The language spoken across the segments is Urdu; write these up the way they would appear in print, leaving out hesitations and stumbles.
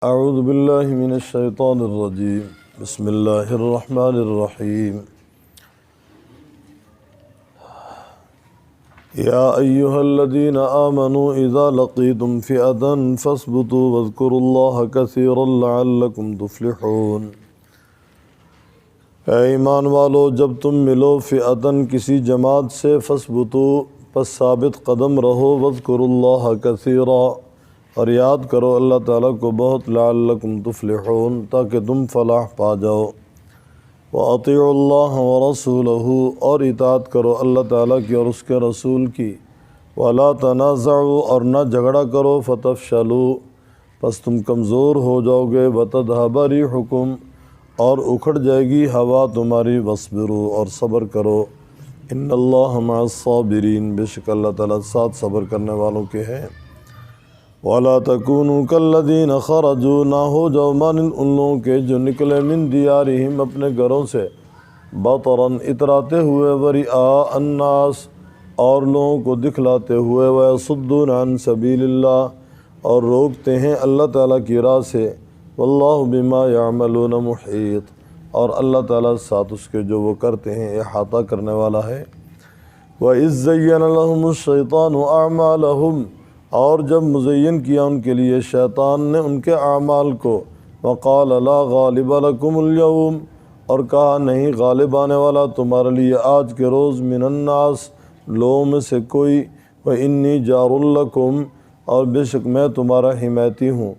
اعوذ باللہ من الشیطان الرجیم بسم اللہ الرحمن الرحیم یا ایہا الذین آمنوا اذا لقیتم فئة فاثبتوا واذکروا اللہ کثیرا لعلکم تفلحون۔ اے ایمان والو، جب تم ملو فئة کسی جماعت سے، فاثبتوا پس ثابت قدم رہو، واذکروا اللہ کثیرا اور یاد کرو اللہ تعالیٰ کو بہت، لعلکم تفلحون تاکہ تم فلاح پا جاؤ۔ وَأَطِيعُوا اللَّهَ وَرَسُولَهُ اور اطاعت کرو اللہ تعالیٰ کی اور اس کے رسول کی۔ وَلَا تَنَازَعُوا اور نہ جھگڑا کرو، فَتَفْشَلُوا پس تم کمزور ہو جاؤ گے، وَتَذْهَبَ رِيحُكُمْ اور اکھڑ جائے گی ہوا تمہاری، وَاصْبِرُوا اور صبر کرو، إِنَّ اللَّهَ مَعَ الصَّابِرِينَ بے شک اللہ تعالیٰ ساتھ صبر کرنے والوں کے ہیں۔ وَلَا تَكُونُوا كَالَّذِينَ خَرَجُوا نہ ہو جاؤ مانند ان لوگوں کے جو نکلے من دیارہم اپنے گھروں سے، بطراً اتراتے ہوئے، وَرِئَاءَ النَّاسِ اور لوگوں کو دکھلاتے ہوئے، وَيَصُدُّونَ عَن سَبِيلِ اللَّهِ اور روکتے ہیں اللہ تعالیٰ کی راہ سے، وَاللَّهُ بِمَا يَعْمَلُونَ مُحِيطٌ اور اللہ تعالیٰ ساتھ اس کے جو وہ کرتے ہیں احاطہ کرنے والا ہے۔ وَإِذْ زَيَّنَ لَهُمُ الشَّيْطَانُ أَعْمَالَهُمْ اور جب مزین کیا ان کے لیے شیطان نے ان کے اعمال کو، وَقَالَ لَا غَالِبَ لَكُمُ الْيَوْمَ اور کہا نہیں غالب آنے والا تمہارے لیے آج کے روز، مِنَ النَّاسِ لوگوں میں سے کوئی، وَإِنِّي جَارٌ لَكُمْ اور بے شک میں تمہارا حمایتی ہوں،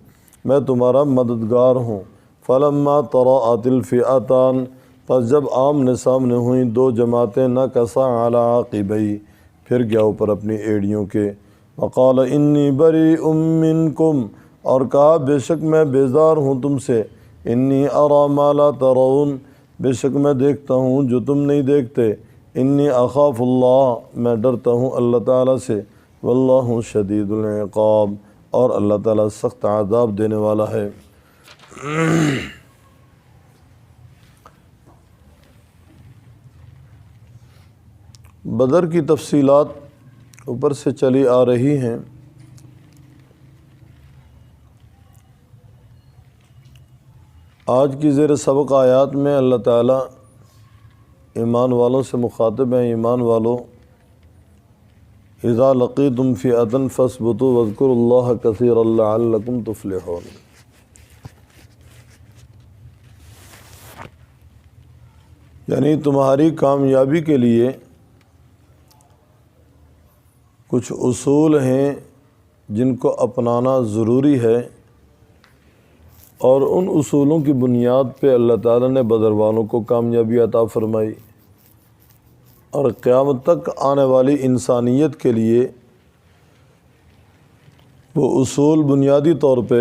میں تمہارا مددگار ہوں۔ فَلَمَّا تَرَأَتِ الْفِئَتَانِ پس جب آمنے سامنے ہوئیں دو جماعتیں، نَكَصَ عَلَىٰ عَقِبَيْهِ پھر گیا اوپر اپنی ایڑیوں کے، وَقَالَ إِنِّي بَرِيءٌ مِّنْكُمْ اور کہا بے شک میں بیزار ہوں تم سے، إِنِّي أَرَىٰ مَا لَا تَرَوْنَ بے شک میں دیکھتا ہوں جو تم نہیں دیکھتے، إِنِّي أَخَافُ اللَّهَ میں ڈرتا ہوں اللہ تعالیٰ سے، وَاللَّهُ شَدِيدُ الْعِقَابِ اور اللہ تعالیٰ سخت عذاب دینے والا ہے۔ بدر کی تفصیلات اوپر سے چلی آ رہی ہیں۔ آج کی زیر سبق آیات میں اللہ تعالیٰ ایمان والوں سے مخاطب ہیں، ایمان والو اذا لقیتم فئة فاثبتوا واذکروا اللہ کثیرا لعلکم تفلحون۔ یعنی تمہاری کامیابی کے لیے کچھ اصول ہیں جن کو اپنانا ضروری ہے، اور ان اصولوں کی بنیاد پہ اللہ تعالیٰ نے بدر والوں کو کامیابی عطا فرمائی، اور قیامت تک آنے والی انسانیت کے لیے وہ اصول بنیادی طور پہ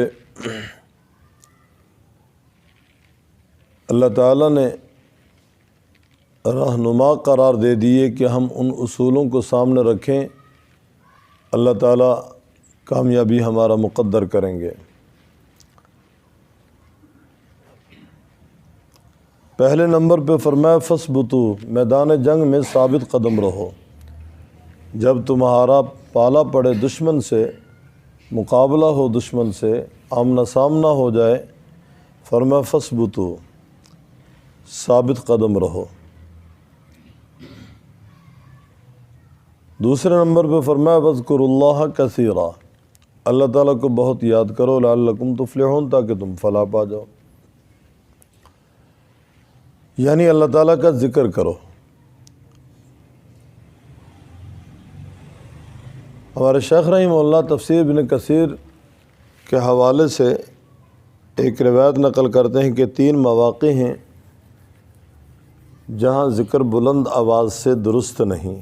اللہ تعالیٰ نے رہنما قرار دے دیے کہ ہم ان اصولوں کو سامنے رکھیں، اللہ تعالیٰ کامیابی ہمارا مقدر کریں گے۔ پہلے نمبر پہ فرمایا فَاثْبُتُوا میدان جنگ میں ثابت قدم رہو۔ جب تمہارا پالا پڑے دشمن سے، مقابلہ ہو دشمن سے، آمنا سامنا ہو جائے، فرمایا فَاثْبُتُوا ثابت قدم رہو۔ دوسرے نمبر پہ فرمایا وَاذْكُرُوا اللَّهَ كَثِيرًا اللہ تعالیٰ کو بہت یاد کرو، لعلکم تفلحون تاکہ تم فلاح پا جاؤ، یعنی اللہ تعالیٰ کا ذکر کرو۔ ہمارے شیخ رحمہ اللہ تفسیر ابن کثیر کے حوالے سے ایک روایت نقل کرتے ہیں کہ 3 مواقع ہیں جہاں ذکر بلند آواز سے درست نہیں۔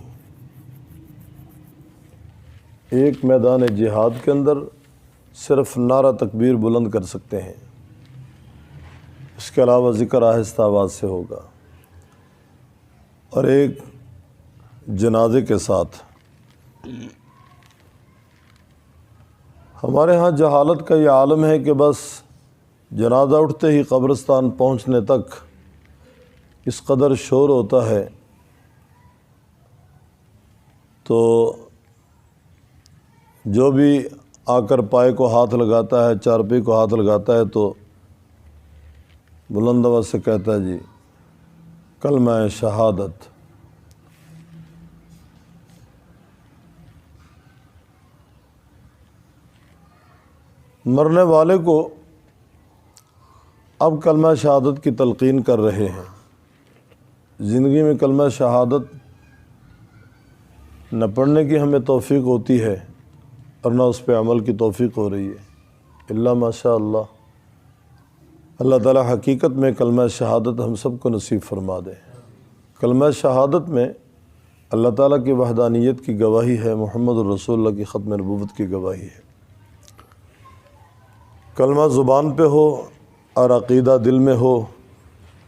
ایک میدان جہاد کے اندر صرف نعرہ تکبیر بلند کر سکتے ہیں، اس کے علاوہ ذکر آہستہ آواز سے ہوگا، اور ایک جنازے کے ساتھ۔ ہمارے ہاں جہالت کا یہ عالم ہے کہ بس جنازہ اٹھتے ہی قبرستان پہنچنے تک اس قدر شور ہوتا ہے، تو جو بھی آ کر پائے کو ہاتھ لگاتا ہے، چارپائی کو ہاتھ لگاتا ہے تو بلند آواز سے کہتا ہے جی کلمہ شہادت۔ مرنے والے کو اب کلمہ شہادت کی تلقین کر رہے ہیں۔ زندگی میں کلمہ شہادت نہ پڑھنے کی ہمیں توفیق ہوتی ہے اور نہ اس پہ عمل کی توفیق ہو رہی ہے، الا ماشاء اللہ۔ اللہ تعالی حقیقت میں کلمہ شہادت ہم سب کو نصیب فرما دے۔ کلمہ شہادت میں اللہ تعالیٰ کی وحدانیت کی گواہی ہے، محمد الرسول اللہ کی ختم نبوت کی گواہی ہے۔ کلمہ زبان پہ ہو اور عقیدہ دل میں ہو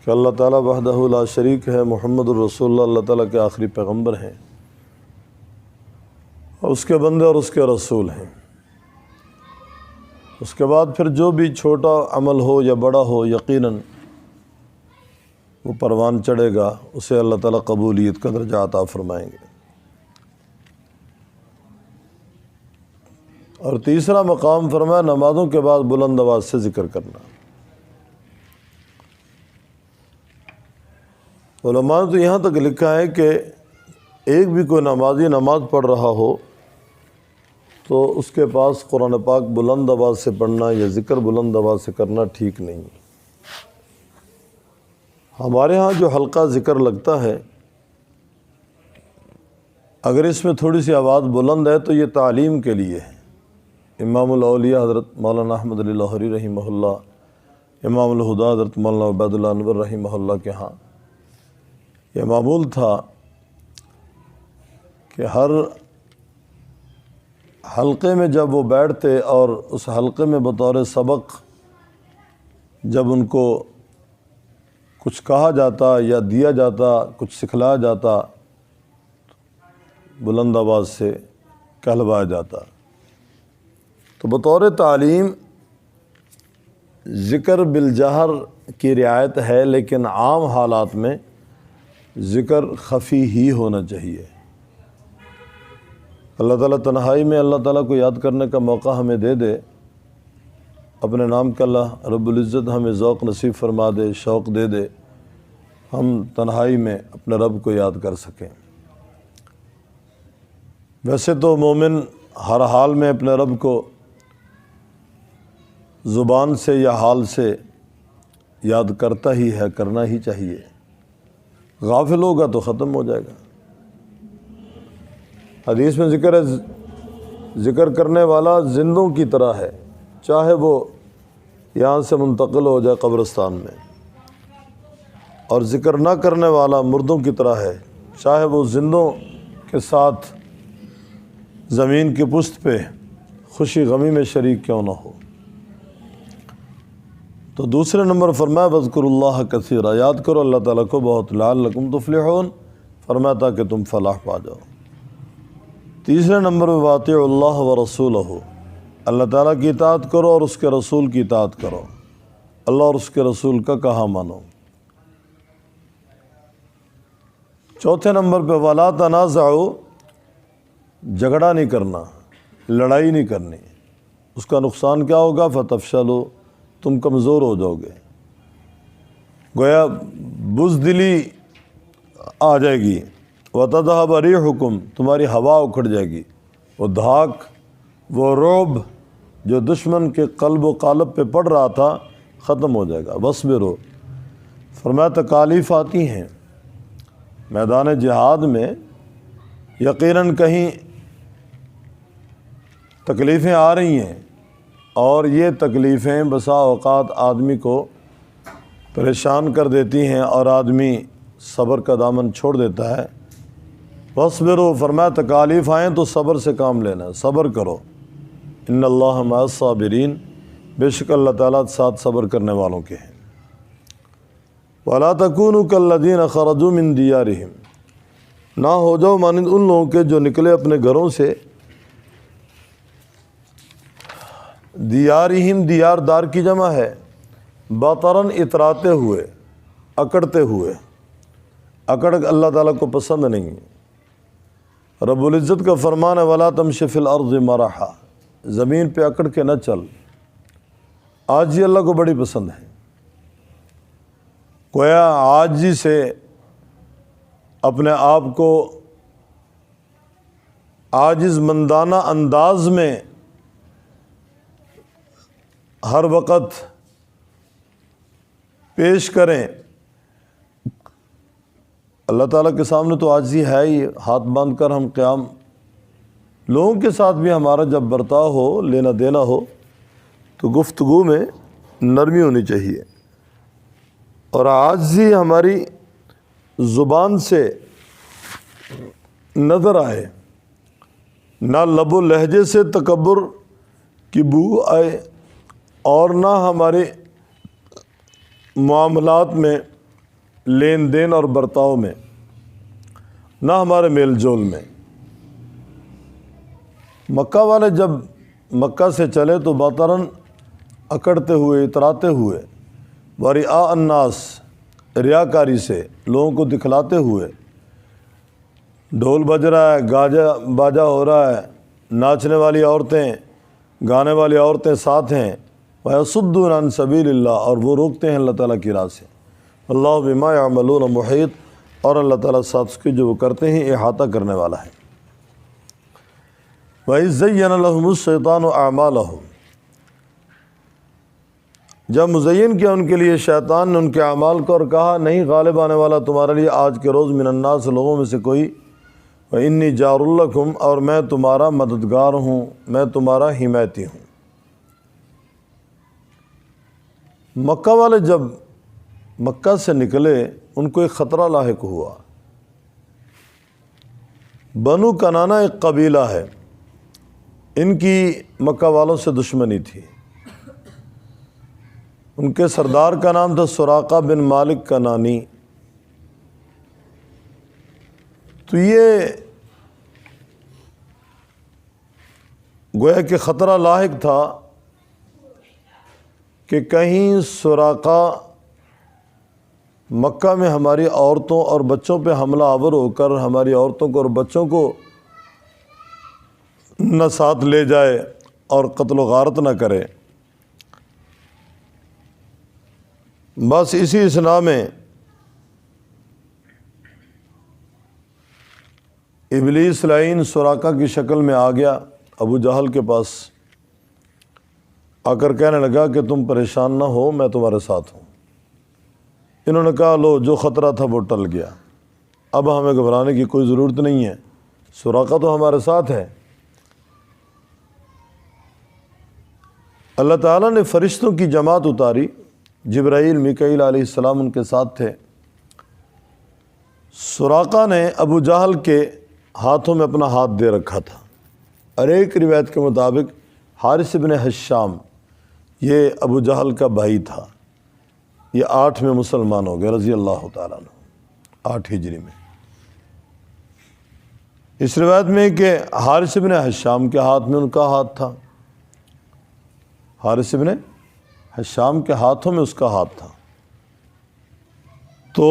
کہ اللہ تعالیٰ وحدہ لا شریک ہے، محمد الرسول اللہ اللہ تعالیٰ کے آخری پیغمبر ہیں اور اس کے بندے اور اس کے رسول ہیں۔ اس کے بعد پھر جو بھی چھوٹا عمل ہو یا بڑا ہو، یقیناً وہ پروان چڑھے گا، اسے اللہ تعالیٰ قبولیت کا درجہ عطا فرمائیں گے۔ اور تیسرا مقام فرمایا نمازوں کے بعد بلند آواز سے ذکر کرنا۔ علماء نے تو یہاں تک لکھا ہے کہ ایک بھی کوئی نمازی نماز پڑھ رہا ہو تو اس کے پاس قرآن پاک بلند آواز سے پڑھنا یا ذکر بلند آواز سے کرنا ٹھیک نہیں۔ ہمارے ہاں جو حلقہ ذکر لگتا ہے، اگر اس میں تھوڑی سی آواز بلند ہے تو یہ تعلیم کے لیے ہے۔ امام الاولیاء حضرت مولانا احمد علی لاہوری رحمہ اللہ، امام الہدیٰ حضرت مولانا عبید اللہ انور رحمہ اللہ کے ہاں یہ معمول تھا کہ ہر حلقے میں جب وہ بیٹھتے اور اس حلقے میں بطور سبق جب ان کو کچھ کہا جاتا یا دیا جاتا، کچھ سکھلایا جاتا، بلند آواز سے کہلوایا جاتا، تو بطور تعلیم ذکر بالجہر کی رعایت ہے، لیکن عام حالات میں ذکر خفی ہی ہونا چاہیے۔ اللہ تعالیٰ تنہائی میں اللہ تعالیٰ کو یاد کرنے کا موقع ہمیں دے دے، اپنے نام کا اللہ رب العزت ہمیں ذوق نصیب فرما دے، شوق دے دے، ہم تنہائی میں اپنے رب کو یاد کر سکیں۔ ویسے تو مومن ہر حال میں اپنے رب کو زبان سے یا حال سے یاد کرتا ہی ہے، کرنا ہی چاہیے۔ غافل ہوگا تو ختم ہو جائے گا۔ حدیث میں ذکر ہے ذکر کرنے والا زندوں کی طرح ہے، چاہے وہ یہاں سے منتقل ہو جائے قبرستان میں، اور ذکر نہ کرنے والا مردوں کی طرح ہے، چاہے وہ زندوں کے ساتھ زمین کی پشت پہ خوشی غمی میں شریک کیوں نہ ہو۔ تو دوسرے نمبر فرمایا وَاذْكُرُوا اللَّهَ كَثِيرًا، یاد کرو اللہ تعالیٰ کو بہت، لَعَلَّكُمْ تُفْلِحُونَ، فرمایا تاکہ تم فلاح پا جاؤ۔ تیسرے نمبر پہ وَاطِيعُوا اللَّهَ وَرَسُولَهُ، اللہ تعالیٰ کی اطاعت کرو اور اس کے رسول کی اطاعت کرو، اللہ اور اس کے رسول کا کہا مانو۔ چوتھے نمبر پہ وَلَا تَنَازَعُوا، جھگڑا نہیں کرنا، لڑائی نہیں کرنی، اس کا نقصان کیا ہوگا؟ فَتَفْشَلُوا، تم کمزور ہو جاؤ گے، گویا بزدلی آ جائے گی، وَتَذْهَبَ رِيحُكُمْ، تمہاری ہوا اکھڑ جائے گی، وہ دھاک، وہ رعب جو دشمن کے قلب و قالب پہ پڑ رہا تھا ختم ہو جائے گا۔ وَاصْبِرُوا، فرمایا تکالیف آتی ہیں میدان جہاد میں، یقیناً کہیں تکلیفیں آ رہی ہیں، اور یہ تکلیفیں بسا اوقات آدمی کو پریشان کر دیتی ہیں اور آدمی صبر کا دامن چھوڑ دیتا ہے۔ وَاصْبِرُوا، فرمایا تکالیف آئیں تو صبر سے کام لینا، صبر کرو، ان اللہ مع الصابرین، بے شک اللہ تعالیٰ ساتھ صبر کرنے والوں کے ہیں۔ وَلَا تَكُونُوا كَالَّذِينَ خَرَجُوا مِن دِيَارِهِمْ، نہ ہو جاؤ مانند ان لوگوں کے جو نکلے اپنے گھروں سے، دیارہم، دیار دار کی جمع ہے، باطراً اتراتے ہوئے، اکڑتے ہوئے، اکڑ اللہ تعالیٰ کو پسند نہیں۔ رب العزت کا فرمان ہے وَلَا تَمْشِ فِي الْأَرْضِ مَرَحًا، زمین پہ اکڑ کے نہ چل، عاجزی اللہ کو بڑی پسند ہے۔ گویا عاجزی سے اپنے آپ کو عاجز مندانہ انداز میں ہر وقت پیش کریں۔ اللہ تعالیٰ کے سامنے تو عاجزی ہے ہی، ہاتھ باندھ کر ہم قیام۔ لوگوں کے ساتھ بھی ہمارا جب برتاؤ ہو، لینا دینا ہو، تو گفتگو میں نرمی ہونی چاہیے، اور عاجزی ہماری زبان سے نظر آئے، نہ لب و لہجے سے تکبر کی بو آئے، اور نہ ہمارے معاملات میں، لین دین اور برتاؤ میں، نہ ہمارے میل جول میں۔ مکہ والے جب مکہ سے چلے تو بطرن اکڑتے ہوئے، اتراتے ہوئے، ورعاء الناس، ریاکاری سے لوگوں کو دکھلاتے ہوئے، ڈھول بج رہا ہے، گاجا باجا ہو رہا ہے، ناچنے والی عورتیں، گانے والی عورتیں ساتھ ہیں، وَيَصُدُّونَ عَن سَبِيلِ اللَّهِ، اور وہ روکتے ہیں اللہ تعالیٰ کی راہ سے۔ اللہ بما یعملون محیط، اور اللہ تعالیٰ ساتھ اس کے جو وہ کرتے ہیں احاطہ کرنے والا ہے۔ وَإِذْ زَيَّنَ لَهُمُ الشَّيْطَانُ أَعْمَالَهُمْ، جب مزین کیا ان کے لیے شیطان نے ان کے اعمال کو، اور کہا نہیں غالب آنے والا تمہارے لیے آج کے روز من الناس، لوگوں میں سے کوئی، وَإِنِّي جَارٌ لَكُمْ، اور میں تمہارا مددگار ہوں، میں تمہارا حمایتی ہوں۔ مکہ والے جب مکہ سے نکلے ان کو ایک خطرہ لاحق ہوا۔ بنو کنانہ ایک قبیلہ ہے، ان کی مکہ والوں سے دشمنی تھی۔ ان کے سردار کا نام تھا سراقہ بن مالک کنانی۔ تو یہ گویا کہ خطرہ لاحق تھا کہ کہیں سراقہ مکہ میں ہماری عورتوں اور بچوں پہ حملہ آور ہو کر ہماری عورتوں کو اور بچوں کو نہ ساتھ لے جائے اور قتل و غارت نہ کرے۔ بس اسی اثناء میں ابلیس لعین سراقہ کی شکل میں آ گیا ابو جہل کے پاس، آ کر کہنے لگا کہ تم پریشان نہ ہو، میں تمہارے ساتھ ہوں۔ انہوں نے کہا لو جو خطرہ تھا وہ ٹل گیا، اب ہمیں گھبرانے کی کوئی ضرورت نہیں ہے، سراقہ تو ہمارے ساتھ ہے۔ اللہ تعالیٰ نے فرشتوں کی جماعت اتاری، جبرائیل میکائیل علیہ السلام ان کے ساتھ تھے۔ سراقہ نے ابو جہل کے ہاتھوں میں اپنا ہاتھ دے رکھا تھا، اور ایک روایت کے مطابق حارث بن حشام، یہ ابو جہل کا بھائی تھا، یہ 8 میں مسلمان ہو گئے رضی اللہ تعالیٰ عنہ، 8 ہجری میں۔ اس روایت میں کہ حارث بن حشام کے ہاتھ میں ان کا ہاتھ تھا، حارث بن حشام کے ہاتھوں میں اس کا ہاتھ تھا۔ تو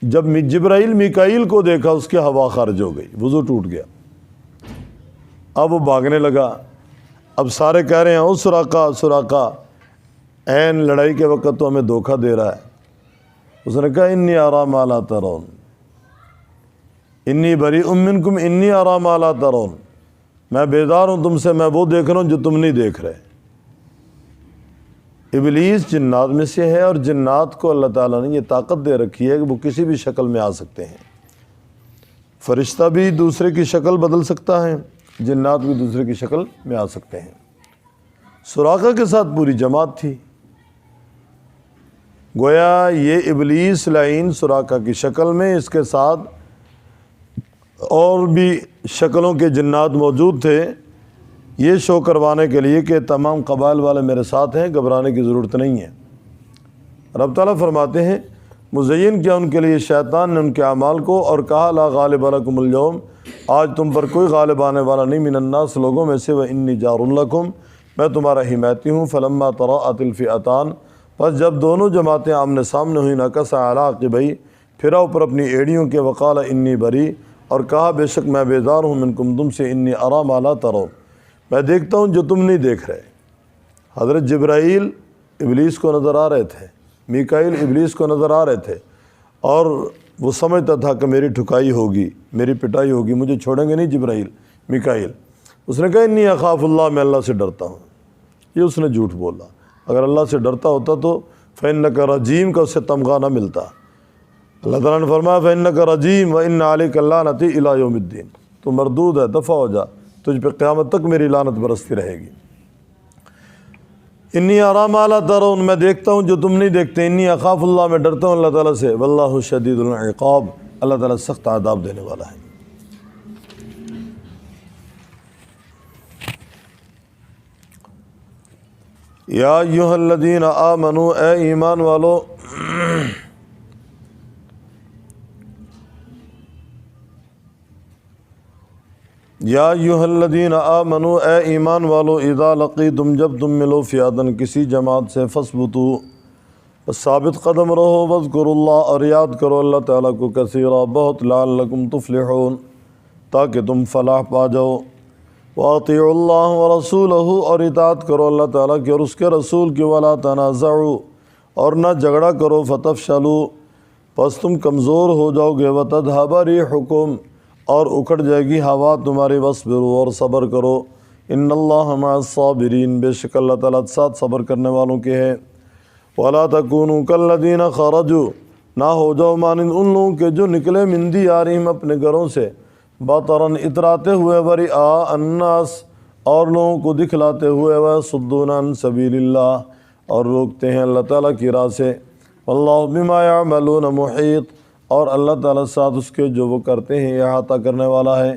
جب جبرائیل میکائیل کو دیکھا اس کی ہوا خارج ہو گئی، وضو ٹوٹ گیا، اب وہ بھاگنے لگا۔ اب سارے کہہ رہے ہیں او سراقہ سراقہ، عین لڑائی کے وقت تو ہمیں دھوکہ دے رہا ہے۔ اس نے کہا انی ارا ما لا ترون، انی بریء منکم انی ارا ما لا ترون، میں بیدار ہوں تم سے، میں وہ دیکھ رہا ہوں جو تم نہیں دیکھ رہے۔ ابلیس جنات میں سے ہے، اور جنات کو اللہ تعالیٰ نے یہ طاقت دے رکھی ہے کہ وہ کسی بھی شکل میں آ سکتے ہیں۔ فرشتہ بھی دوسرے کی شکل بدل سکتا ہے، جنات بھی دوسرے کی شکل میں آ سکتے ہیں۔ سراقہ کے ساتھ پوری جماعت تھی، گویا یہ ابلیس لعین سراقہ کی شکل میں، اس کے ساتھ اور بھی شکلوں کے جنات موجود تھے، یہ شو کروانے کے لیے کہ تمام قبائل والے میرے ساتھ ہیں، گھبرانے کی ضرورت نہیں ہے۔ رب تعالیٰ فرماتے ہیں مزین کیا ان کے لیے شیطان نے ان کے اعمال کو، اور کہا لا غالب لکم اليوم، آج تم پر کوئی غالب آنے والا نہیں، من الناس، لوگوں میں سے، وانی جار لکم، میں تمہارا حمایتی ہوں۔ فلما تراءت الفئتان، پس جب دونوں جماعتیں آمنے سامنے ہوئیں، نکص علی عقبیہ، پھرا اوپر اپنی ایڑیوں کے، وقال انی بری، اور کہا بے شک میں بیزار ہوں منکم تم سے، انی ارا ما لا ترون، میں دیکھتا ہوں جو تم نہیں دیکھ رہے۔ حضرت جبرائیل ابلیس کو نظر آ رہے تھے، میکائیل ابلیس کو نظر آ رہے تھے، اور وہ سمجھتا تھا کہ میری ٹھکائی ہوگی، میری پٹائی ہوگی، مجھے چھوڑیں گے نہیں جبرائیل میکائیل۔ اس نے کہا انی اخاف اللہ، میں اللہ سے ڈرتا ہوں۔ یہ اس نے جھوٹ بولا، اگر اللہ سے ڈرتا ہوتا تو فإنک رجیم کا اس سے تمغہ نہ ملتا۔ اللہ تعالیٰ نے فرمایا فإنک رجیم وإن علیک اللعنۃ الی یوم الدین، تو مردود ہے، دفع ہو جا، تجھ پہ قیامت تک میری لعنت برستی رہے گی۔ انی ارا ما لا ترون، میں دیکھتا ہوں جو تم نہیں دیکھتے، انی اخاف اللہ، میں ڈرتا ہوں اللہ تعالیٰ سے، واللہ شدید العقاب، اللہ تعالیٰ سخت عذاب دینے والا ہے۔ یا ایھا الذین آمنوا، اے ایمان والو، یا ایھا الذین آمنوا، اے ایمان والو، اذا لقیتم، جب تم ملو، فئۃ کسی جماعت سے، فاثبتوا، بس ثابت قدم رہو، واذکروا اللہ، اور یاد کرو اللہ تعالیٰ کو، کثیرا، بہت، لعلکم تفلحون، تاکہ تم فلاح پا جاؤ۔ واطیعوا اللہ ورسولہ، اور اطاعت کرو اللہ تعالیٰ کی اور اس کے رسول کی، ولا تنازعوا، اور نہ جھگڑا کرو، فتفشلوا، پس تم کمزور ہو جاؤ گے، وتذھب ریحکم، اور اکھڑ جائے گی ہوا تمہاری، واصبروا، اور صبر کرو، ان اللہ مع الصابرین، بے شک اللہ تعالیٰ ساتھ صبر کرنے والوں کے ہے۔ ولا تکونوا کالذین خرجوا، نہ ہو جاؤ مانند ان لوگوں کے جو نکلے، من دیارہم، اپنے گھروں سے، بطرًا، اتراتے ہوئے، ورئاء الناس، اور لوگوں کو دکھلاتے ہوئے، ویصدون عن سبیل اللہ، اور روکتے ہیں اللہ تعالیٰ کی راہ سے، واللہ بما یعملون محیط، اور اللہ تعالیٰ ساتھ اس کے جو وہ کرتے ہیں احاطہ کرنے والا ہے۔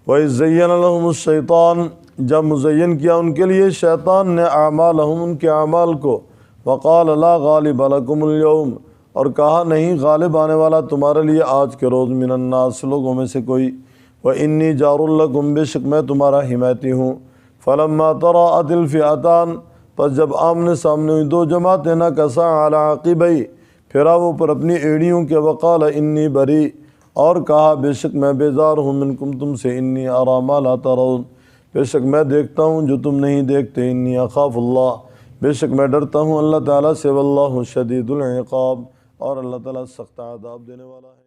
وَإِذْ زَيَّنَ لَهُمُ الشَّيْطَانُ، جب مزین کیا ان کے لیے شیطان نے، اعمالہم، ان کے اعمال کو، وقال لا غالب لکم اليوم، اور کہا نہیں غالب آنے والا تمہارے لیے آج کے روز، من الناس، لوگوں میں سے کوئی، وَإِنِّي جَارٌ لَكُمْ، بے شک میں تمہارا حمایتی ہوں۔ فَلَمَّا تَرَاءَتِ الْفِئَتَانِ، پس جب آمنے سامنے ہوئی دو جماعتیں، نَكَصَ عَلَىٰ عَقِبَيْهِ، پھرا وہ پر اپنی ایڑیوں کے، وقال انی بری، اور کہا بے شک میں بیزار ہوں، منکم، تم سے، انی ارا ما لا ترون، بے شک میں دیکھتا ہوں جو تم نہیں دیکھتے، انی اخاف اللہ، بے شک میں ڈرتا ہوں اللہ تعالیٰ سے، واللہ شدید العقاب، اور اللہ تعالیٰ سخت عذاب دینے والا ہے۔